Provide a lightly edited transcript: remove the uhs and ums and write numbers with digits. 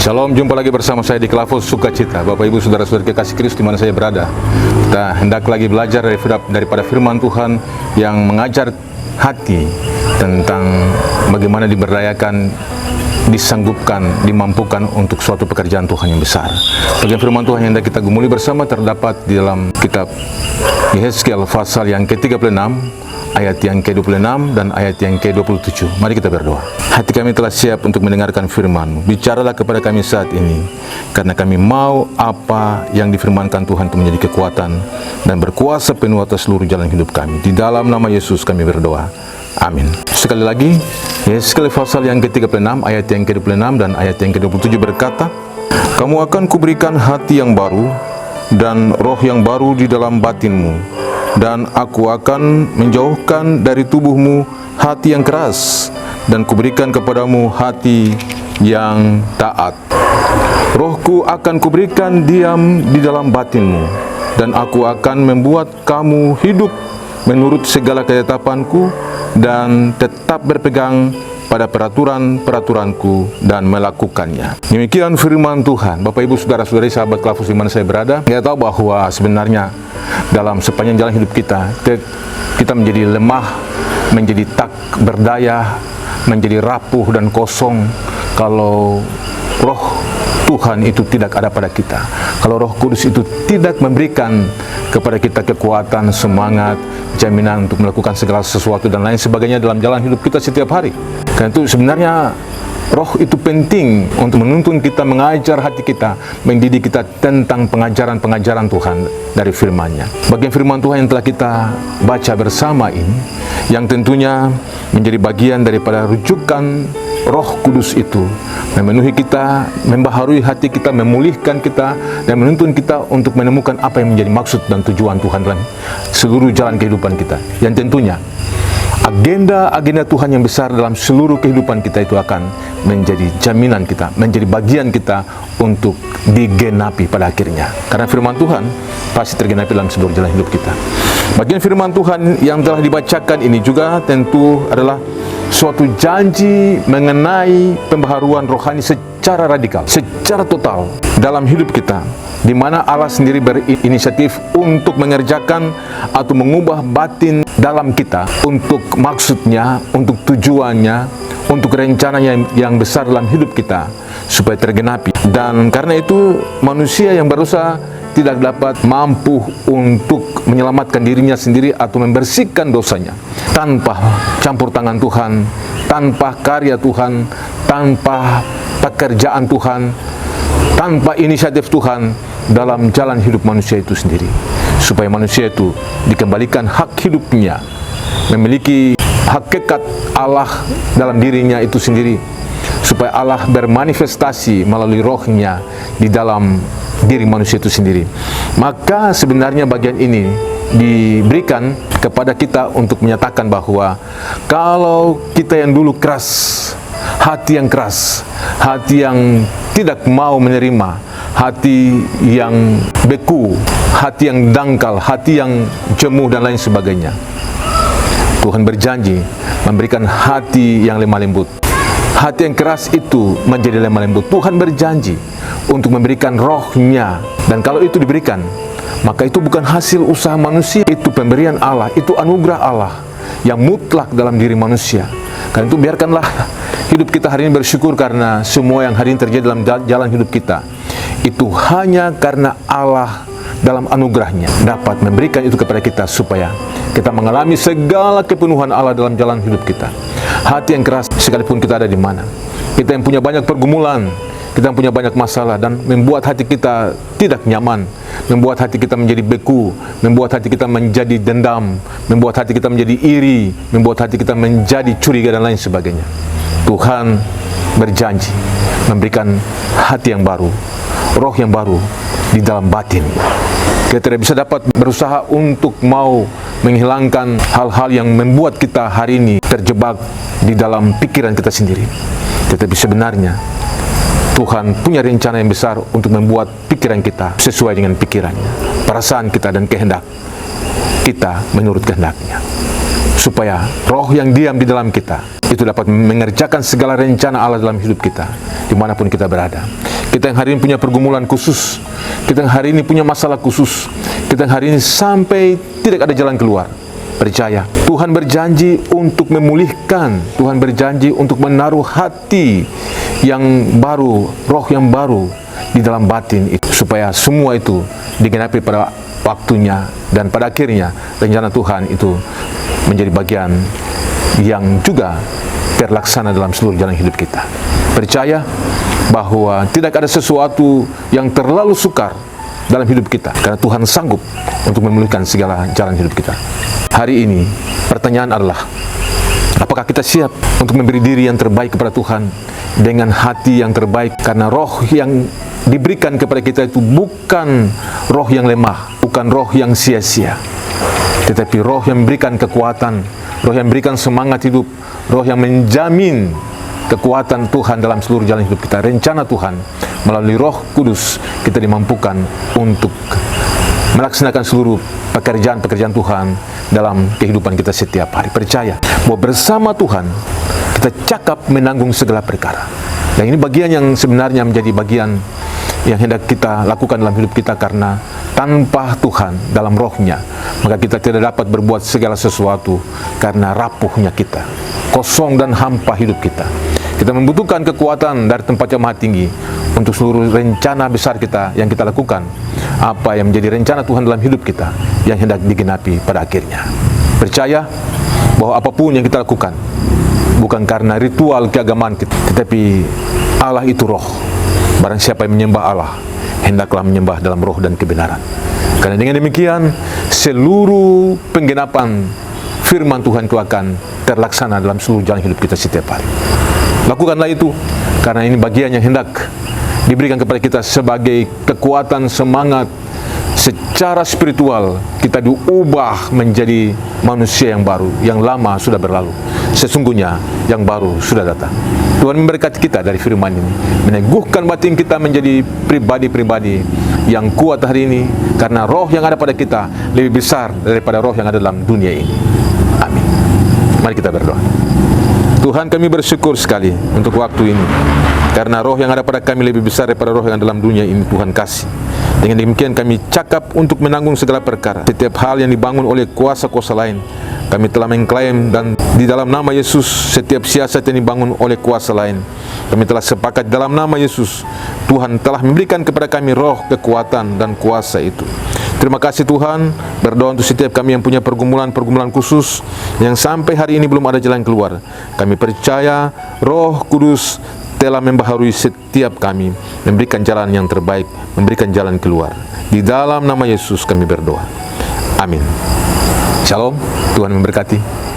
Shalom, jumpa lagi bersama saya di Klavos Sukacita. Bapak Ibu Saudara-saudari kekasih Kristus di mana saya berada. Kita hendak lagi belajar daripada firman Tuhan yang mengajar hati tentang bagaimana diberdayakan, disanggupkan, dimampukan untuk suatu pekerjaan Tuhan yang besar. Bagian firman Tuhan yang hendak kita gumuli bersama terdapat di dalam kitab Yehezkiel pasal yang ke-36, ayat yang ke-26 dan ayat yang ke-27. Mari kita berdoa. Hati kami telah siap untuk mendengarkan firman-Mu. Bicaralah kepada kami saat ini, karena kami mau apa yang difirmankan Tuhan itu menjadi kekuatan dan berkuasa penuh atas seluruh jalan hidup kami. Di dalam nama Yesus kami berdoa. Amin. Sekali lagi, Yehezkiel pasal yang ke-36, ayat yang ke-26 dan ayat yang ke-27 berkata, "Kamu akan kuberikan hati yang baru dan roh yang baru di dalam batinmu, dan aku akan menjauhkan dari tubuhmu hati yang keras, dan kuberikan kepadamu hati yang taat. Rohku akan kuberikan diam di dalam batinmu, dan aku akan membuat kamu hidup menurut segala ketetapanku, dan tetap berpegang pada peraturan-peraturanku dan melakukannya." Demikian firman Tuhan. Bapak Ibu Saudara-saudari sahabat Klavos di mana saya berada, kita tahu bahwa sebenarnya dalam sepanjang jalan hidup kita menjadi lemah, menjadi tak berdaya, menjadi rapuh dan kosong kalau roh Tuhan itu tidak ada pada kita. Kalau Roh Kudus itu tidak memberikan kepada kita kekuatan, semangat, jaminan untuk melakukan segala sesuatu dan lain sebagainya dalam jalan hidup kita setiap hari. Karena itu sebenarnya roh itu penting untuk menuntun kita, mengajar hati kita, mendidik kita tentang pengajaran-pengajaran Tuhan dari firman-Nya. Bagian firman Tuhan yang telah kita baca bersama ini, yang tentunya menjadi bagian daripada rujukan Roh Kudus itu, memenuhi kita, membaharui hati kita, memulihkan kita, dan menuntun kita untuk menemukan apa yang menjadi maksud dan tujuan Tuhan dalam seluruh jalan kehidupan kita. Yang tentunya agenda Tuhan yang besar dalam seluruh kehidupan kita itu akan menjadi jaminan kita, menjadi bagian kita untuk digenapi pada akhirnya. Karena firman Tuhan pasti tergenapi dalam seluruh jalan hidup kita. Bagian firman Tuhan yang telah dibacakan ini juga tentu adalah suatu janji mengenai pembaharuan rohani secara radikal, secara total dalam hidup kita, di mana Allah sendiri berinisiatif untuk mengerjakan atau mengubah batin dalam kita untuk maksudnya, untuk tujuannya, untuk rencananya yang besar dalam hidup kita supaya tergenapi. Dan karena itu manusia yang berusaha tidak dapat mampu untuk menyelamatkan dirinya sendiri atau membersihkan dosanya tanpa campur tangan Tuhan, tanpa karya Tuhan, tanpa pekerjaan Tuhan, tanpa inisiatif Tuhan dalam jalan hidup manusia itu sendiri. Supaya manusia itu dikembalikan hak hidupnya, memiliki hakikat Allah dalam dirinya itu sendiri, supaya Allah bermanifestasi melalui rohnya di dalam diri manusia itu sendiri. Maka sebenarnya bagian ini diberikan kepada kita untuk menyatakan bahwa kalau kita yang dulu keras, hati yang keras, hati yang tidak mau menerima, hati yang beku, hati yang dangkal, hati yang jemuh dan lain sebagainya, Tuhan berjanji memberikan hati yang lemah lembut. Hati yang keras itu menjadi lemah lembut. Tuhan berjanji untuk memberikan rohnya. Dan kalau itu diberikan, maka itu bukan hasil usaha manusia. Itu pemberian Allah, itu anugerah Allah yang mutlak dalam diri manusia. Karena itu biarkanlah hidup kita hari ini bersyukur karena semua yang hari ini terjadi dalam jalan hidup kita itu hanya karena Allah dalam anugerahnya dapat memberikan itu kepada kita supaya kita mengalami segala kepenuhan Allah dalam jalan hidup kita. Hati yang keras sekalipun kita ada di mana, kita yang punya banyak pergumulan, kita yang punya banyak masalah dan membuat hati kita tidak nyaman, membuat hati kita menjadi beku, membuat hati kita menjadi dendam, membuat hati kita menjadi iri, membuat hati kita menjadi curiga dan lain sebagainya. Tuhan berjanji memberikan hati yang baru, roh yang baru di dalam batin. Kita tidak bisa dapat berusaha untuk mau menghilangkan hal-hal yang membuat kita hari ini terjebak di dalam pikiran kita sendiri. Tetapi sebenarnya Tuhan punya rencana yang besar untuk membuat pikiran kita sesuai dengan pikirannya, perasaan kita dan kehendak kita menurut kehendaknya. supaya roh yang diam di dalam kita itu dapat mengerjakan segala rencana Allah dalam hidup kita, dimanapun kita berada. Kita yang hari ini punya pergumulan khusus, kita yang hari ini punya masalah khusus, kita yang hari ini sampai tidak ada jalan keluar. Percaya, Tuhan berjanji untuk memulihkan, Tuhan berjanji untuk menaruh hati yang baru, roh yang baru di dalam batin itu, supaya semua itu digenapi pada waktunya, dan pada akhirnya rencana Tuhan itu menjadi bagian yang juga terlaksana dalam seluruh jalan hidup kita. Percaya bahwa tidak ada sesuatu yang terlalu sukar dalam hidup kita, karena Tuhan sanggup untuk memulihkan segala jalan hidup kita. Hari ini pertanyaan adalah, apakah kita siap untuk memberi diri yang terbaik kepada Tuhan dengan hati yang terbaik? Karena roh yang diberikan kepada kita itu bukan roh yang lemah, bukan roh yang sia-sia, tetapi roh yang memberikan kekuatan, roh yang memberikan semangat hidup, roh yang menjamin kekuatan Tuhan dalam seluruh jalan hidup kita. Rencana Tuhan melalui Roh Kudus kita dimampukan untuk melaksanakan seluruh pekerjaan-pekerjaan Tuhan dalam kehidupan kita setiap hari. Percaya bahwa bersama Tuhan kita cakap menanggung segala perkara. Dan ini bagian yang sebenarnya menjadi bagian yang hendak kita lakukan dalam hidup kita, karena tanpa Tuhan dalam rohnya, maka kita tidak dapat berbuat segala sesuatu karena rapuhnya kita, kosong dan hampa hidup kita. Kita membutuhkan kekuatan dari tempat yang maha tinggi untuk seluruh rencana besar kita yang kita lakukan, apa yang menjadi rencana Tuhan dalam hidup kita yang hendak digenapi pada akhirnya. Percaya bahwa apapun yang kita lakukan bukan karena ritual keagamaan kita, tetapi Allah itu roh. Barang siapa yang menyembah Allah, hendaklah menyembah dalam roh dan kebenaran. Karena dengan demikian seluruh penggenapan firman Tuhan itu akan terlaksana dalam seluruh jalan hidup kita setiap hari. Lakukanlah itu, karena ini bagian yang hendak diberikan kepada kita sebagai kekuatan semangat secara spiritual. Kita diubah menjadi manusia yang baru, yang lama sudah berlalu, sesungguhnya yang baru sudah datang. Tuhan memberkati kita dari firman ini, meneguhkan batin kita menjadi pribadi-pribadi yang kuat hari ini, karena roh yang ada pada kita lebih besar daripada roh yang ada dalam dunia ini. Amin. Mari kita berdoa. Tuhan, kami bersyukur sekali untuk waktu ini, karena roh yang ada pada kami lebih besar daripada roh yang ada dalam dunia ini. Tuhan kasih. Dengan demikian kami cakap untuk menanggung segala perkara. Setiap hal yang dibangun oleh kuasa-kuasa lain, kami telah mengklaim, dan di dalam nama Yesus setiap siasat yang dibangun oleh kuasa lain, kami telah sepakat dalam nama Yesus. Tuhan telah memberikan kepada kami roh, kekuatan, dan kuasa itu. Terima kasih Tuhan. Berdoa untuk setiap kami yang punya pergumulan-pergumulan khusus, yang sampai hari ini belum ada jalan keluar. Kami percaya Roh Kudus telah membaharui setiap kami, memberikan jalan yang terbaik, memberikan jalan keluar. Di dalam nama Yesus kami berdoa. Amin. Shalom. Tuhan memberkati.